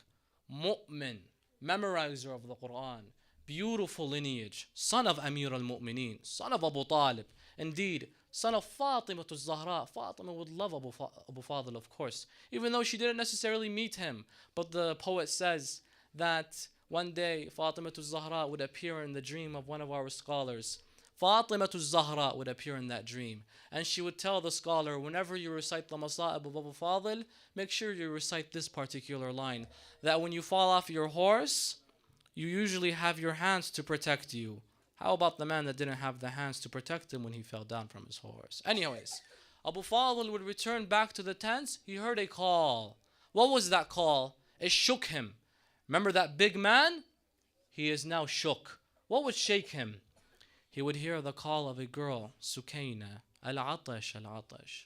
mu'min, memorizer of the Quran, beautiful lineage, son of Amir al-Mu'mineen, son of Abu Talib, indeed, son of Fatima al-Zahra. Fatima would love Abu Fadl, of course, even though she didn't necessarily meet him. But the poet says that one day Fatima al-Zahra would appear in the dream of one of our scholars. Fatima al-Zahra would appear in that dream, and she would tell the scholar, whenever you recite the Masa'ib of Abu Fadl, make sure you recite this particular line, that when you fall off your horse, you usually have your hands to protect you. How about the man that didn't have the hands to protect him when he fell down from his horse? Anyways, Abu Fadl would return back to the tents. He heard a call. What was that call? It shook him. Remember that big man? He is now shook. What would shake him? He would hear the call of a girl, Sukayna, al-Atash, al-Atash.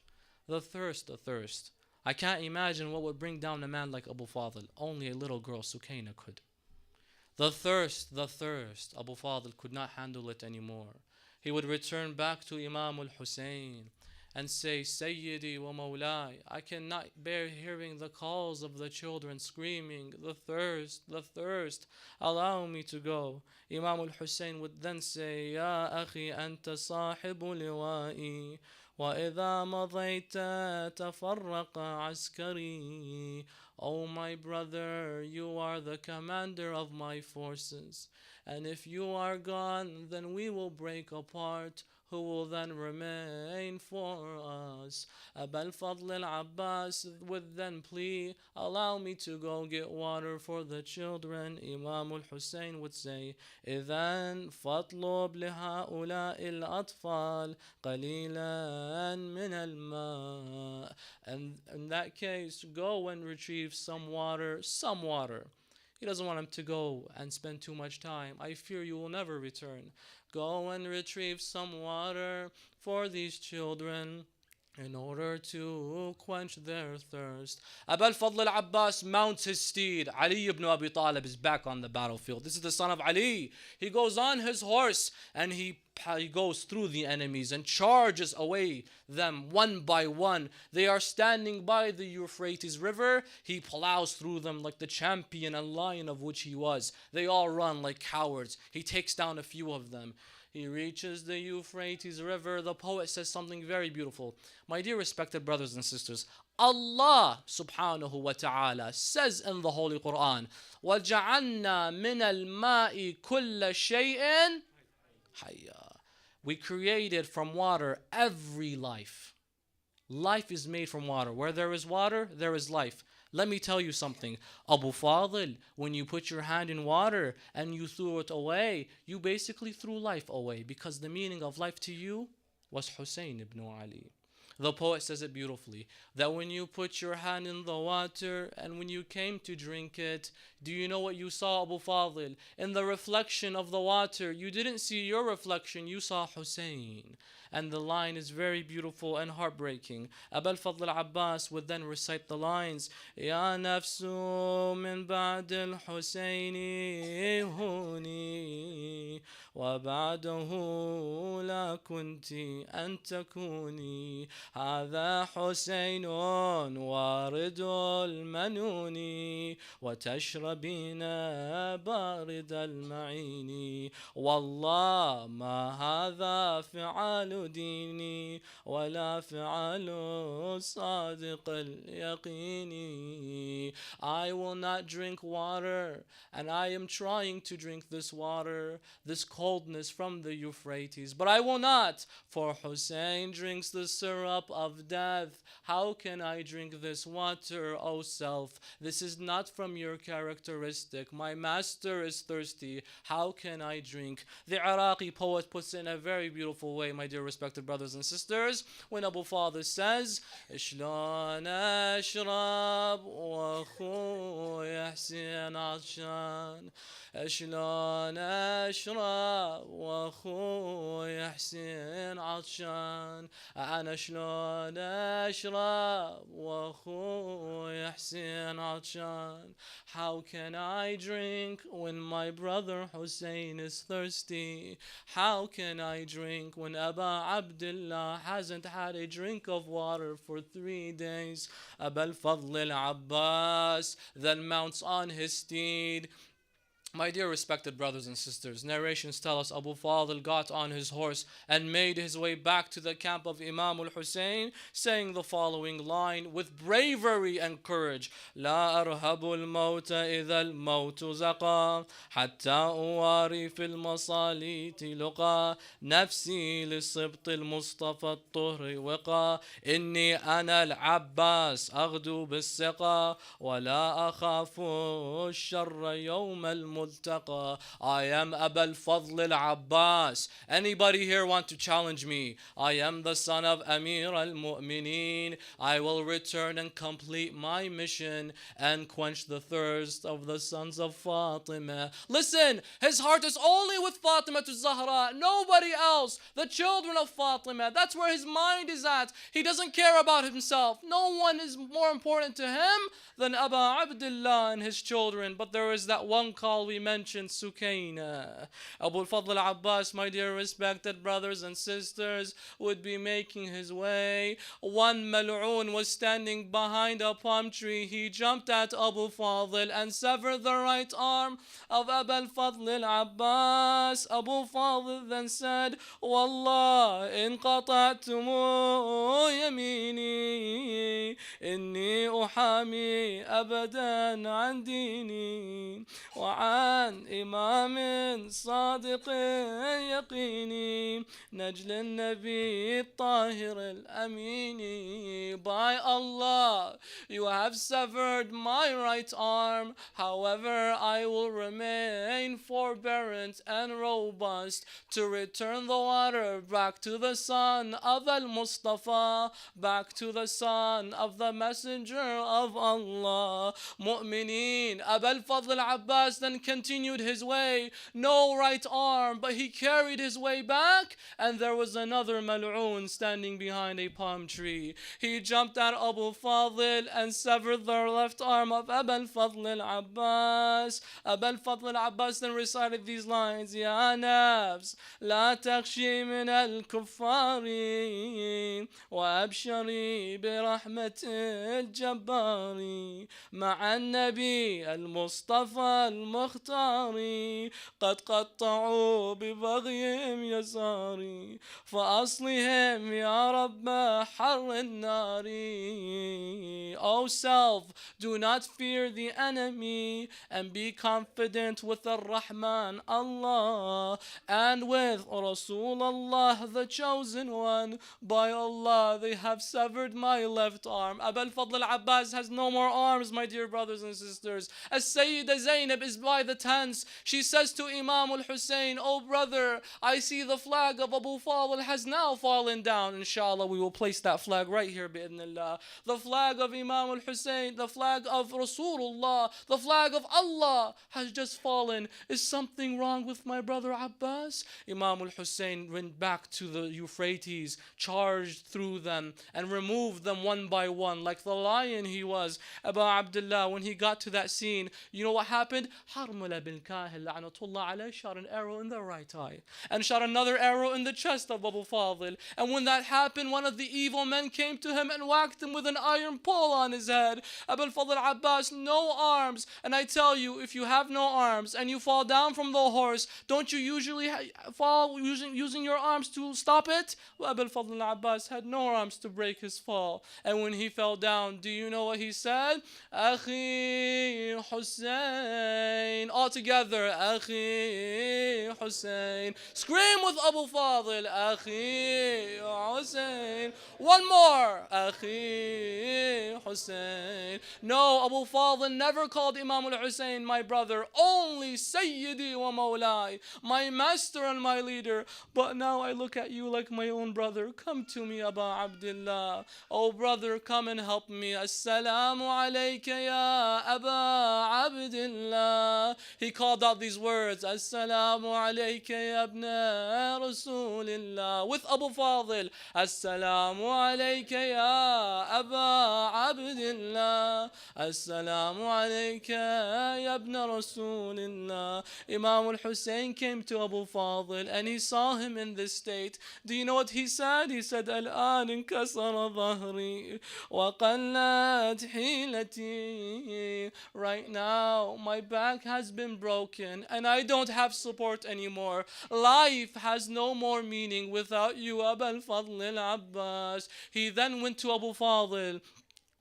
The thirst, the thirst. I can't imagine what would bring down a man like Abu Fadl. Only a little girl, Sukayna, could. The thirst. Abu Fadl could not handle it anymore. He would return back to Imam al-Hussein and say, Sayyidi wa Mawlai, I cannot bear hearing the calls of the children screaming, the thirst, allow me to go. Imam al-Hussein would then say, Ya akhi anta sahibu liwa'i, وإذا مضيت تفرق عسكري. O my brother, you are the commander of my forces, and if you are gone, then we will break apart. Who will then remain for us? Abu al-Fadl al-Abbas would then plead, allow me to go get water for the children. Imam al-Hussein would say, إذن فاطلب لهؤلاء الأطفال قليلا من الماء. And in that case, go and retrieve some water. He doesn't want him to go and spend too much time. I fear you will never return. Go and retrieve some water for these children in order to quench their thirst. Abu al-Fadl al-Abbas mounts his steed. Ali ibn Abi Talib is back on the battlefield. This is the son of Ali. He goes on his horse and he goes through the enemies and charges away them one by one. They are standing by the Euphrates River. He plows through them like the champion and lion of which he was. They all run like cowards. He takes down a few of them. He reaches the Euphrates River. The poet says something very beautiful. My dear respected brothers and sisters, Allah subhanahu wa ta'ala says in the Holy Quran, وَجَعَلْنَا مِنَ الْمَاءِ كُلَّ شَيْءٍ حَيًّا. We created from water every life. Life is made from water. Where there is water, there is life. Let me tell you something. Abu Fadl, when you put your hand in water and you threw it away, you basically threw life away, because the meaning of life to you was Hussein ibn Ali. The poet says it beautifully, that when you put your hand in the water and when you came to drink it, do you know what you saw, Abu Fadl? In the reflection of the water, you didn't see your reflection, you saw Hussein. And the line is very beautiful and heartbreaking. Abu al-Fadl al-Abbas would then recite the lines, Ya nafsu min ba'd al-Husayni huni, wa ba'dahu la kunti an takuni. هذا حسين وارد المنون وتشربين بارد المعين والله ما هذا فعال ديني ولا فعال صادق اليقين. I will not drink water, and I am trying to drink this water, this coldness from the Euphrates, but I will not, for Hussein drinks the syrup of death. How can I drink this water, O self? This is not from your characteristic. My master is thirsty. How can I drink? The Iraqi poet puts it in a very beautiful way, my dear respected brothers and sisters, when Abu Fadl says, شلون أشرب وأخوي حسين عطشان شلون أشرب وأخوي حسين عطشان أنا شلون أشرب وأخوي حسين عطشان. How can I drink when my brother Hussein is thirsty? How can I drink when Aba Abdullah hasn't had a drink of water for 3 days? Abu al-Fadl al-Abbas then mounts on his steed. My dear respected brothers and sisters, narrations tell us Abu Fadl got on his horse and made his way back to the camp of Imam al-Hussein, saying the following line with bravery and courage: لا أرهب الموت إذا الموت زقا حتى أواري في المصاليت لقا نفسي للسبط المصطفى الطهر وقا إني أنا العباس أغدو بالسقا ولا أخاف الشر يوم الملتقى. I am Abu al-Fadl al-Abbas. Anybody here want to challenge me? I am the son of Amir al-Mu'mineen. I will return and complete my mission and quench the thirst of the sons of Fatima. Listen, his heart is only with Fatima to Zahra, nobody else. The children of Fatima, that's where his mind is at. He doesn't care about himself. No one is more important to him than Abu Abdullah and his children. But there is that one call we we mentioned Sukaina. Abu al-Fadl al-Abbas, my dear respected brothers and sisters, would be making his way. One mal'oon was standing behind a palm tree. He jumped at Abu Fadl and severed the right arm of Abu al-Fadl al-Abbas. Abu Fadl then said, Wallah, in qata'tumu yamini, inni uhami abadan an dini, wa an imam صادق يقيني نجل النبي الطاهر الأمين. By Allah, you have severed my right arm. However, I will remain forbearant and robust to return the water back to the son of Al-Mustafa, back to the son of the messenger of Allah. Mu'mineen, Abu al-Fadl al-Abbas then continued his way. No right arm, but he carried his way back, and there was another mal'oon standing behind a palm tree. He jumped at Abu Fadl and severed the left arm of Abu al-Fadl al-Abbas. Abu al-Fadl al-Abbas then recited these lines: Ya nafs, la takhshi min al-kuffari, wa abshari bi rahmat al-jabbari, ma'a al-nabi al-Mustafa al-Mukhtari, قد قطعوا ببغيهم يساري فأصلهم يا رب حر النار. O self, do not fear the enemy and be confident with Ar-Rahman Allah and with Rasulullah the chosen one. By Allah, they have severed my left arm. Abu al-Fadl al-Abbas has no more arms, my dear brothers and sisters. As Sayyida Zainab is by the tents, she says to Imam al-Hussein, oh brother, I see the flag of Abu Fadl has now fallen down. Inshallah, we will place that flag right here, bi'idhnillah. The flag of Imam al-Hussein, the flag of Rasulullah, the flag of Allah has just fallen. Is something wrong with my brother Abbas? Imam al-Hussein went back to the Euphrates, charged through them, and removed them one by one, like the lion he was. Abu Abdullah, when he got to that scene, you know what happened? Harmala bin Kahil, la'natullah alayh, shot an arrow in the right eye, and shot another arrow in the chest of Abu Fadl. And when that happened, one of the evil men came to him and whacked him with an iron pole on his head. Abu al-Fadl Abbas, no arms. And I tell you, if you have no arms and you fall down from the horse, don't you usually fall using your arms to stop it? Well, Abu al-Fadl Abbas had no arms to break his fall. And when he fell down, do you know what he said? Akhi Hussein. All together, Akhi Hussein. Scream with Abu Fadl, Akhi Hussein. One more, Akhi Hussein. No, Abu Fadl never called Imam al-Hussein my brother, only Sayyidi wa Mawlai, my master and my leader. But now I look at you like my own brother. Come to me, Abu Abdullah. Oh brother, come and help me. Assalamu alayka ya Abu Abdullah. He called out these words, Assalamu alayka ya ibn Rasulillah. With Abu Fadl, Assalamu alayka ya Abu Abdullah. Assalamu alayka ya ibn Rasulillah. Imam al-Hussein came to Abu Fadl and he saw him in this state. Do you know what he said? He said, Al-an inkasara dhahri wa qallat hilati. Right now, my back has been broken and I don't have support anymore. Life has no more meaning without you, Abu al-Fadl al-Abbas. He then went to Abu Fadl.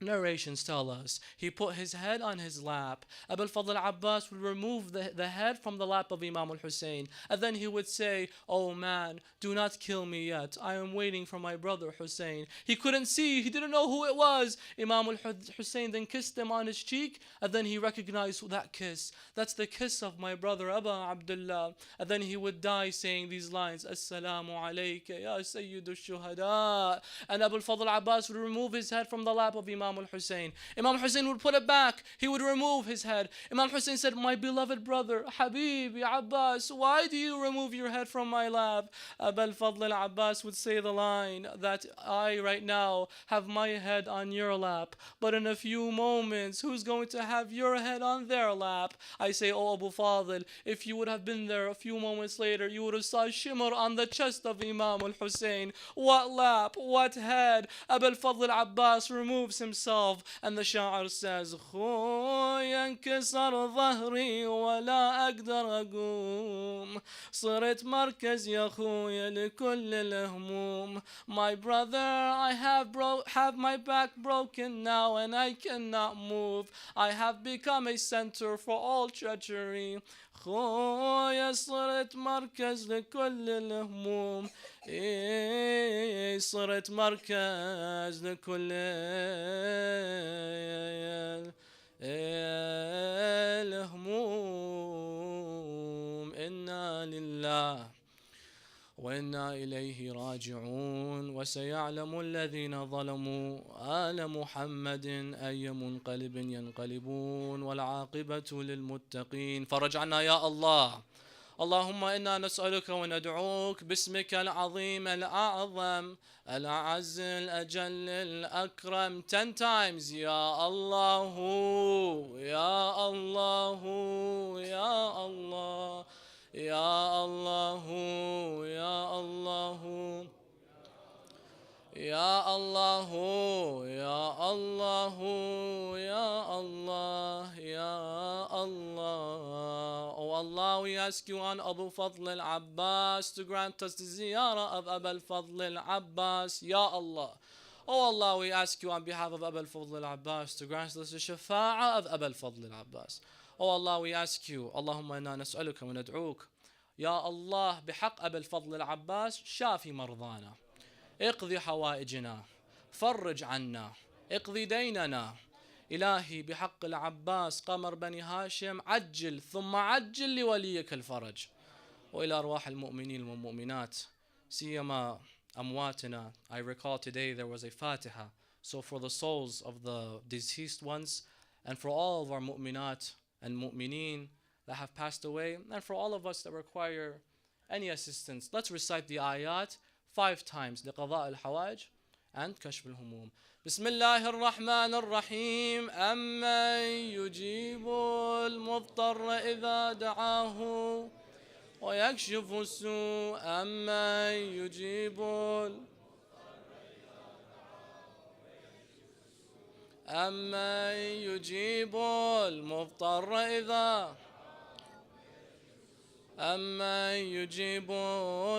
Narrations tell us he put his head on his lap. Abu al-Fadl al-Abbas would remove the head from the lap of Imam al-Hussein, and then he would say, oh man, do not kill me yet. I am waiting for my brother Hussein. He couldn't see, he didn't know who it was. Imam al-Hussein then kissed him on his cheek, and then he recognized that kiss. That's the kiss of my brother Abu Abdullah. And then he would die saying these lines, Assalamu alayka ya Sayyidu Shuhada. And Abu al-Fadl al-Abbas would remove his head from the lap of Imam Imam al-Hussein. Imam Hussein would put it back. He would remove his head. Imam Hussein said, my beloved brother, Habibi, Abbas, why do you remove your head from my lap? Abul Fadl al-Abbas would say the line that I right now have my head on your lap, but in a few moments, who's going to have your head on their lap? I say, oh Abu Fadl, if you would have been there a few moments later, you would have saw shimmer on the chest of Imam al-Hussein. What lap? What head? Abul Fadl al-Abbas removes himself, and the Sha'ar says, خويا انكسر ظهري ولا أقدر أقوم صرت مركز يا خويا لكل الهموم. My brother, I have my back broken now and I cannot move. I have become a center for all treachery. خويا صرت مركز لكل الهموم. صرت مركز لكل الهموم. إنا لله وإنا إليه راجعون. وسيعلم الذين ظلموا آل محمد أي منقلب ينقلبون والعاقبة للمتقين. فرجعنا يا الله. اللهم إنا نسألك وندعوك باسمك العظيم الأعظم الأعز الأجل الأكرم 10 times يا الله يا الله يا الله يا الله يا الله يا الله يا الله يا الله يا الله. Oh Allah, we ask you on Abu Fadl al-Abbas to grant us the ziyarah of Abu Fadl al-Abbas, Ya Allah. Oh Allah, we ask you on behalf of Abu Fadl al-Abbas to grant us the shafa'ah of Abu Fadl al-Abbas. Oh Allah, we ask you, Allahumma inna nas'aluka wa nad'uk, Ya Allah, bihaq Abu Fadl al-Abbas, shafi mardana, اقضي حوائجنا، فرج عنا، اقضي ديننا. إلهي بحق العباس قمر بني هاشم عجل ثم عجل لوليك الفرج. وإلى أرواح المؤمنين والمؤمنات سيما أمواتنا. I recall today there was a Fatiha. So for the souls of the deceased ones, and for all of our mu'minat and mu'mineen that have passed away, and for all of us that require any assistance, let's recite the ayat 5 times لقضاء الحوائج and كشف الهموم. بسم الله الرحمن الرحيم. أمن يجيب المضطر إذا دعاه ويكشف السوء. أمن يجيب أمن يجيب المضطر إذا أمن يجيب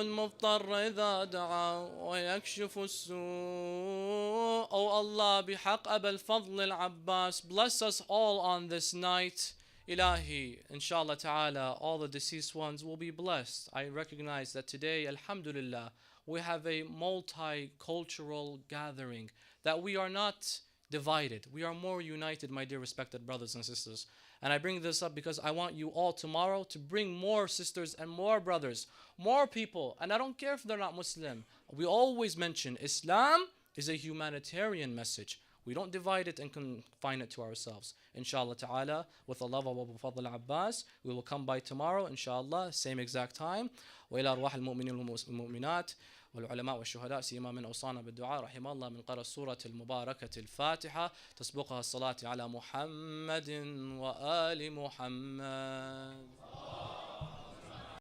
المضطر إذا دعا ويكشف السوء. Oh Allah, بحق أبي الفضل العباس, bless us all on this night. Ilahi, inshallah ta'ala, all the deceased ones will be blessed. I recognize that today, alhamdulillah, we have a multicultural gathering, that we are not divided. We are more united, my dear respected brothers and sisters. And I bring this up because I want you all tomorrow to bring more sisters and more brothers, more people. And I don't care if they're not Muslim. We always mention Islam is a humanitarian message. We don't divide it and confine it to ourselves. Inshallah ta'ala, with the love of Abu Fadl Abbas, we will come by tomorrow, inshallah, same exact time. وإلى أرواح المؤمنين والمؤمنات والعلماء والشهداء سيما من أوصانا بالدعاء رحم الله من قرأ السورة المباركة الفاتحة تسبقها الصلاة على محمد وآل محمد.